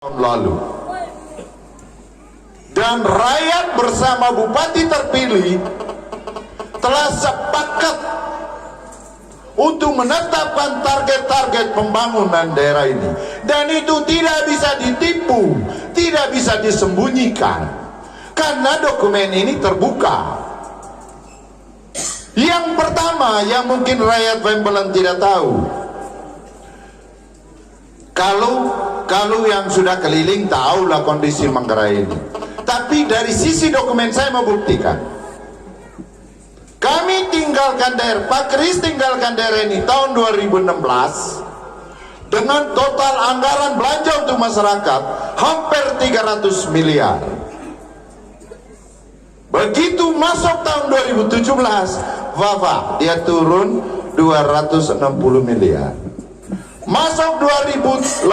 tahun lalu, dan rakyat bersama bupati terpilih telah sepakat untuk menetapkan target-target pembangunan daerah ini, dan itu tidak bisa ditipu, tidak bisa disembunyikan karena dokumen ini terbuka. Yang pertama yang mungkin rakyat Wembelen tidak tahu, kalau yang sudah keliling tahulah kondisi Manggarai ini, tapi dari sisi dokumen saya membuktikan kami tinggalkan daerah, Pak Kris tinggalkan daerah ini tahun 2016 dengan total anggaran belanja untuk masyarakat hampir 300 miliar. Begitu masuk tahun 2017, Wafa dia turun 260 miliar. Masuk 2018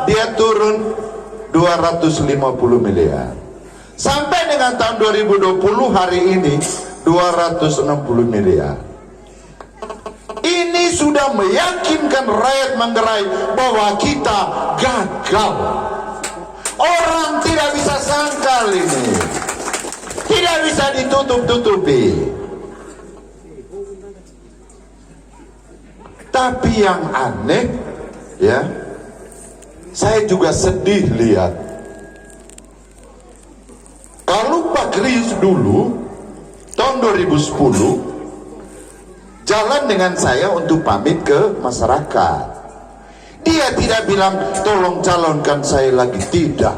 dia turun 250 miliar. Sampai dengan tahun 2020 hari ini 260 miliar. Ini sudah meyakinkan rakyat Manggarai bahwa kita gagal. Orang tidak bisa sangkal ini, tidak bisa ditutup-tutupi. Tapi yang aneh, ya, saya juga sedih lihat kalau Pak Kris dulu tahun 2010 jalan dengan saya untuk pamit ke masyarakat. Dia tidak bilang tolong calonkan saya lagi, tidak.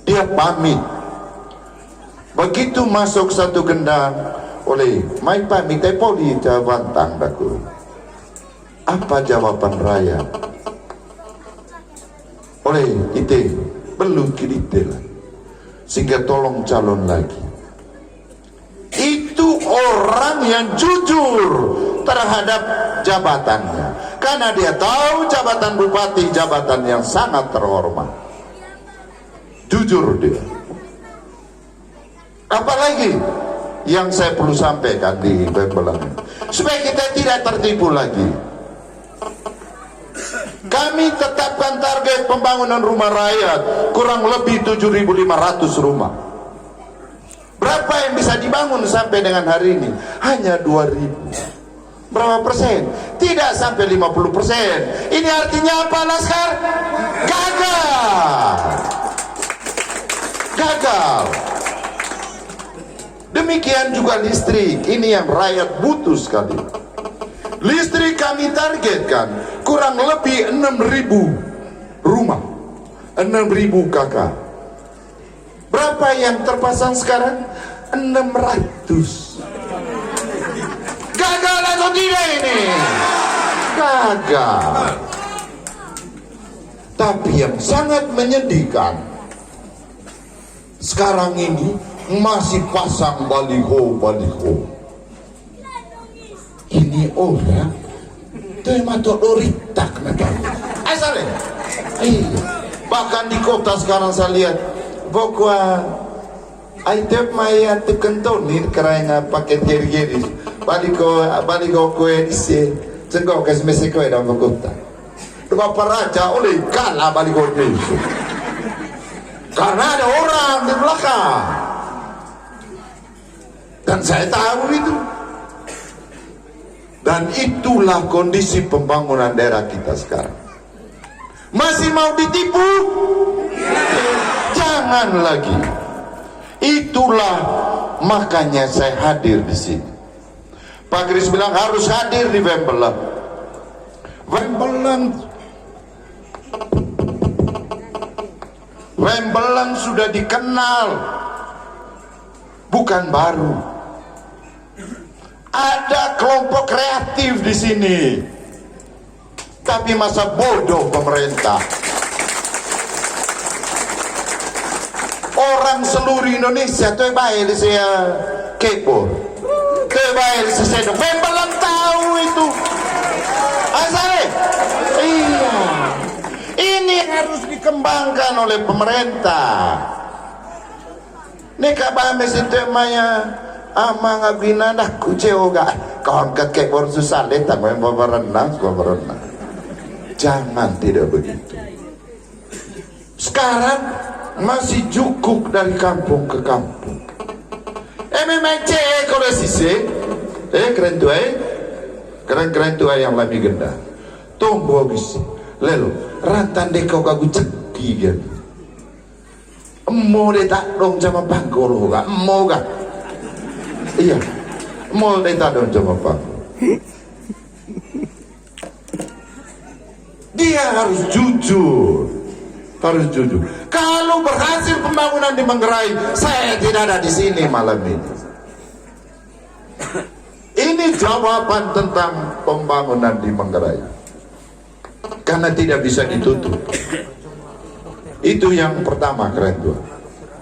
Dia pamit. Begitu masuk satu gendang oleh mai pamit poli jawantang daku. Apa jawaban rakyat? Oleh ite belum kidite lah, sehingga tolong calon lagi. Itu orang yang jujur terhadap jabatannya, karena dia tahu jabatan bupati jabatan yang sangat terhormat. Jujur dia. Apalagi yang saya perlu sampaikan di Wembelen, supaya kita tidak tertipu lagi. Kami tetapkan target pembangunan rumah rakyat kurang lebih 7.500 rumah. Berapa yang bisa dibangun sampai dengan hari ini? Hanya 2.000. Berapa persen? Tidak sampai 50%. Ini artinya apa, Laskar? Gagal. Gagal. Demikian juga listrik. Ini yang rakyat butuh sekali. Listrik kami targetkan kurang lebih 6.000 rumah, 6.000 kakak. Berapa yang terpasang sekarang? 600. Gagal atau tidak ini? Gagal. Tapi yang sangat menyedihkan, sekarang ini masih pasang baliho-baliho. Ini orang tuh matok doritak nakanya. Asalnya, bahkan di kota sekarang saya lihat, bahwa item maya tekentonir kerana pakai geri-geri. Baliko kue isi, cenggok kasih mesej kue dalam kota. Bapak raja oleh kalah baliko itu, karena ada orang di belakang, dan saya tahu itu. Dan itulah kondisi pembangunan daerah kita sekarang. Masih mau ditipu? Jangan lagi. Itulah makanya saya hadir di sini. Pak Kris bilang harus hadir di Wembelen. Wembelen sudah dikenal, bukan baru. Ada kelompok kreatif di sini, tapi masa bodoh pemerintah. Orang seluruh Indonesia tuh baik saya kepo, tuh baik saya Wembelen tahu itu. Asalnya, iya, ini harus dikembangkan oleh pemerintah. Neka bahas itu maya. Ama ngabina dah kuceo gak kawan kakek baru susah letak berenang. Jangan tidak begitu. sekarang masih jukuk dari kampung ke kampung. Memang cek kalau sisi, keren tuh keren tuh yang lebih genda. Tunggu abis, lalu rantan dek kau kagu ceki kan. Emo deh tak dong sama panggol gak, emo gak? Iya, emo deh tak dong sama panggol. Dia harus jujur. Kalau berhasil pembangunan di Manggarai, saya tidak ada di sini malam ini. Ini jawaban tentang pembangunan di Manggarai. Karena tidak bisa ditutup. Itu yang pertama, keren tuh.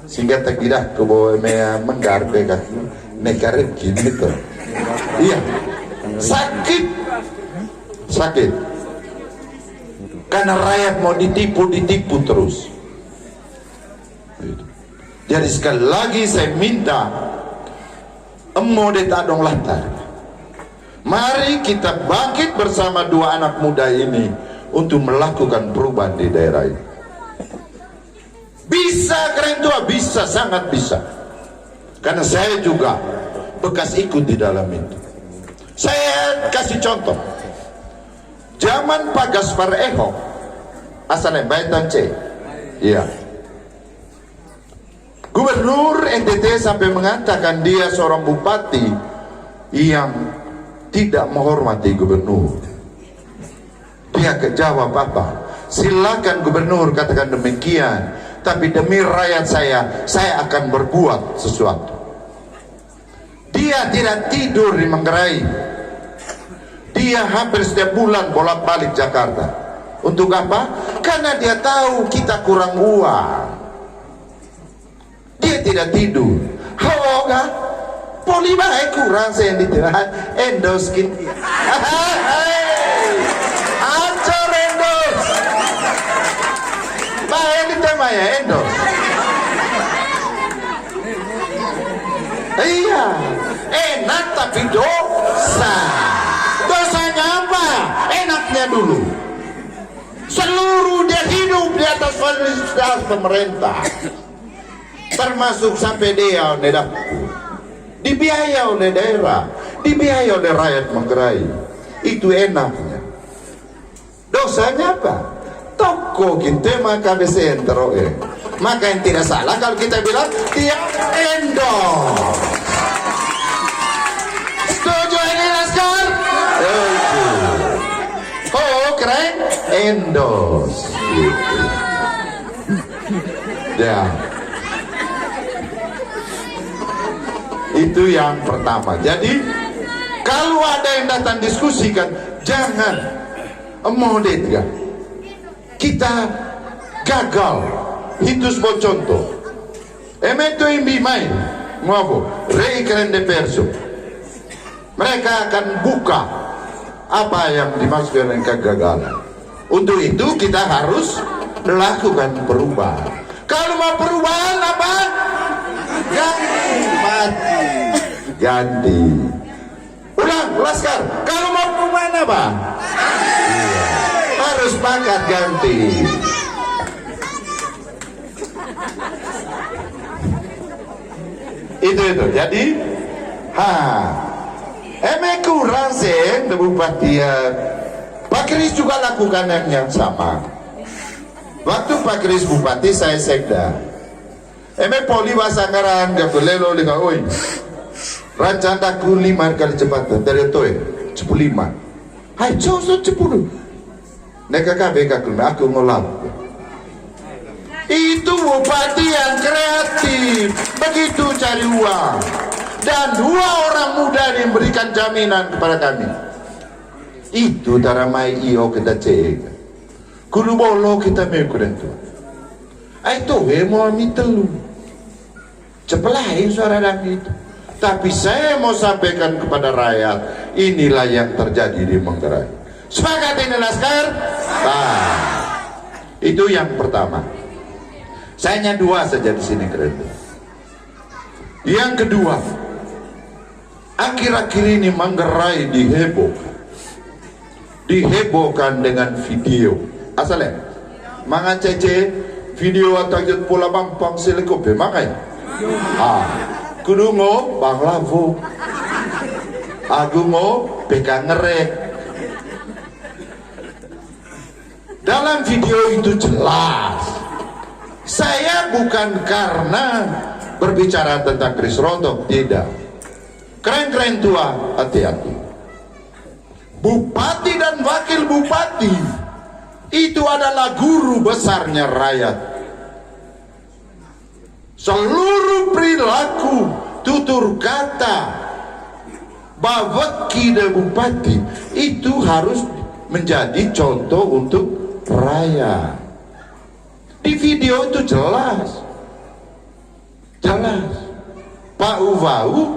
Sehingga tak kira ke bawah menggar dekat nekaret gitu. Iya, sakit. Karena rakyat mau ditipu terus. Jadi sekali lagi saya minta emo de tak dong latar. Mari kita bangkit bersama dua anak muda ini untuk melakukan perubahan di daerah ini. Bisa keren tua, bisa, sangat bisa. Karena saya juga bekas ikut di dalam itu. Saya kasih contoh. Zaman Pak Gaspar Ehok, asalnya Baitan C, iya. Gubernur NTT sampai mengatakan dia seorang bupati yang tidak menghormati gubernur. Dia kejawab apa? Silakan gubernur katakan demikian, tapi demi rakyat saya akan berbuat sesuatu. Dia tidak tidur di Manggarai. Dia hampir setiap bulan bolak-balik Jakarta. Untuk apa? Karena dia tahu kita kurang uang. Dia tidak tidur. Hoga, poli baik kurang saya ditidur. Endoskin. Ancor endos. Baik ditema ya endos. Iya, enak tapi dosa. Dosanya apa? Enaknya dulu. Seluruh dia hidup di atas fasilitas pemerintah, termasuk sampai dia dibiayai oleh daerah, dibiayai oleh rakyat Manggarai. Itu enaknya. Dosanya apa? Toko kita maka besentro maka yang tidak salah kalau kita bilang dia endorse. Setuju ini Laskar? Oh keren, endorse. Ya, itu yang pertama. Jadi kalau ada yang datang diskusikan, jangan emodet ya. Kita gagal. Itu sebuah contoh. Emeto imbi main, ngapa? Rei keren de perso. Mereka akan buka apa yang dimaksud dengan kegagalan. Untuk itu kita harus melakukan perubahan. Kalau mau perubahan apa? Ganti. Ulang, Laskar. Kalau mau perubahan apa? Harus pangkat ganti. Itu. Jadi, kurang sih, Bupati Pak Kris juga lakukan yang sama. Waktu Pak Kris Bupati, saya sekda. Poli Basanggaran gak boleh lo dengan oi. Rancang aku 5 kali cepatan dari itu 15. Hai, jauh 10. Neka KBK aku ngolap. Itu bupati yang kreatif, begitu cari uang. Dan 2 orang muda yang memberikan jaminan kepada kami. Itu taramai iyo kita cek. Kudu bolo kita mekudan tu. Itu mau mitelu. Cepelahin suara dan itu. Tapi saya mau sampaikan kepada rakyat, inilah yang terjadi di Manggarai. Sepakat ini Laskar? Nah, itu yang pertama. Saya hanya 2 saja di sini keren. Yang kedua, akhir-akhir ini Manggarai dihebohkan dengan video. Asalnya, mangan cece video atajut pula bampang silikope makai. Kudu ngo bang lavu. Aku ngo pegang ngerek. Dalam video itu jelas, saya bukan karena berbicara tentang Kris Rontok, tidak. Keren-keren tua, hati-hati. Bupati dan wakil bupati itu adalah guru besarnya rakyat. Seluruh perilaku, tutur kata, baweki dan bupati itu harus menjadi contoh untuk rakyat. Di video itu jelas, Pak Uwau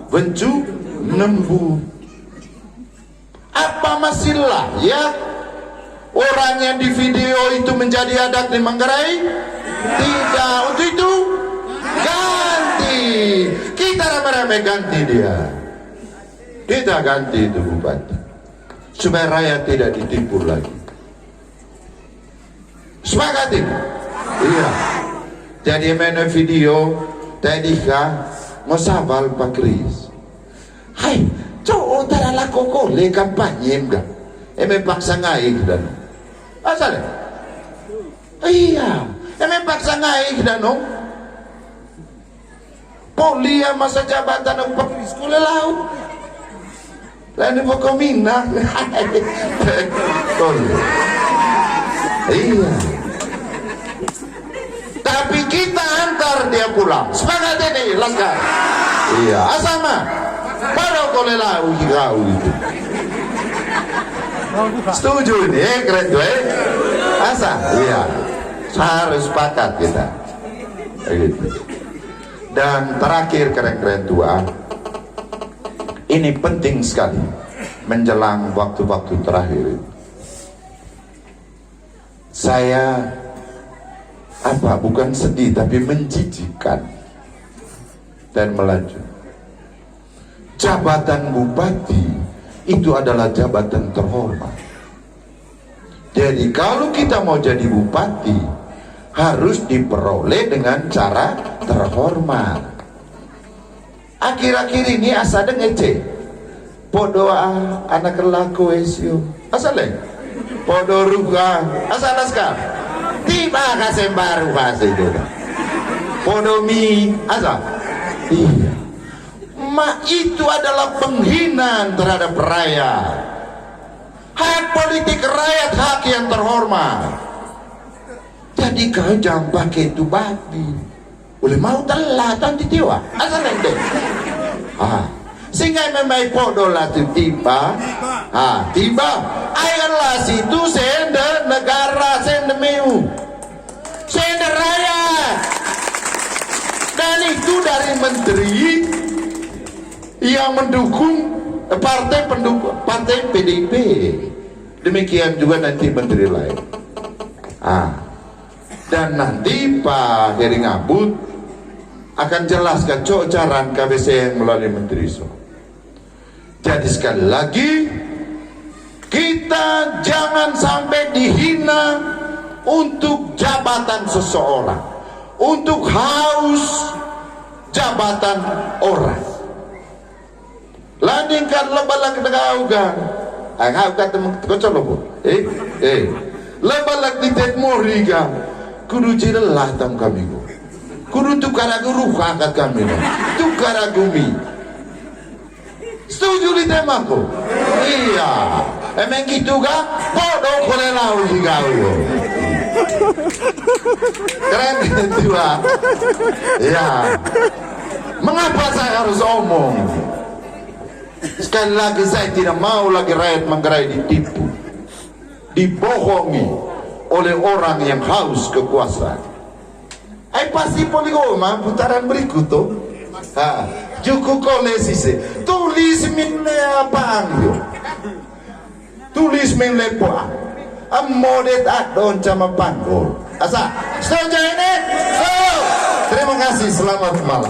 bencu nembu. Apa masih layak orang yang di video itu menjadi adat di Manggarai? Tidak. Untuk itu ganti, kita rame-rame ganti dia. Kita ganti itu bupati supaya rakyat tidak ditipu lagi. Sepakat ini? Iya. Jadi mana video tadi kan ngosabal Pak Kris. Hai, cowok tarala koko le kampanye enggak? Paksa ngaik dan asal. Iya, paksa ngaik dan Polia masa jabatan Pak Kris kule laut. Lain pokok minang. Iya. Tapi kita antar dia pulang. Semangat ini, laskar. Iya, asama. Baru kolelau kau itu. Setuju ini, keren tuh, Asa, iya. Harus sepakat kita. Gitu. Dan terakhir keren-keren tua. Ini penting sekali menjelang waktu-waktu terakhir. Saya bukan sedih tapi menjijikkan dan melanjut. Jabatan bupati itu adalah jabatan terhormat. Jadi kalau kita mau jadi bupati harus diperoleh dengan cara terhormat. Akhir-akhir ini asa ngece podo anak laku esio asale podo ruga asal askar tiba kasih baru kasih itu podo mi asal iya itu adalah penghinaan terhadap rakyat. Hak politik rakyat hak yang terhormat. Jadi kau jangan pakai itu babi boleh mau telat nanti tiwa asal ente sehingga memang podo lah tiba ayolah situ sende negara sende meu sende rakyat dan itu dari menteri yang mendukung partai PDIP, demikian juga nanti menteri lain dan nanti Pak Heri Ngabut akan jelaskan cocaran KBC yang melalui Menteri So. Jadi sekali lagi kita jangan sampai dihina untuk jabatan seseorang, untuk haus jabatan orang. Landingkan lebalak negaugan, angaukan teman kocolobo, lebalak di Tetmoriga, kudu jirelah tam kami go. Kudu tukaragu ruha kat kami no. Tukaragumi. Setuju di temaku? Iya. Emang gitu kan? Bodoh kolelau hingau. Keren itu iya. Mengapa saya harus omong? Sekali lagi saya tidak mau lagi rakyat Manggarai ditipu, dibohongi oleh orang yang haus kekuasaan. Pasti poligoma putaran berikut tuh. Juku kolesi se. Tulis mille apa angyo. Tulis mille poa. Amodet adon cama panggol. Asa. Setuju ini? So. Terima kasih. Selamat malam.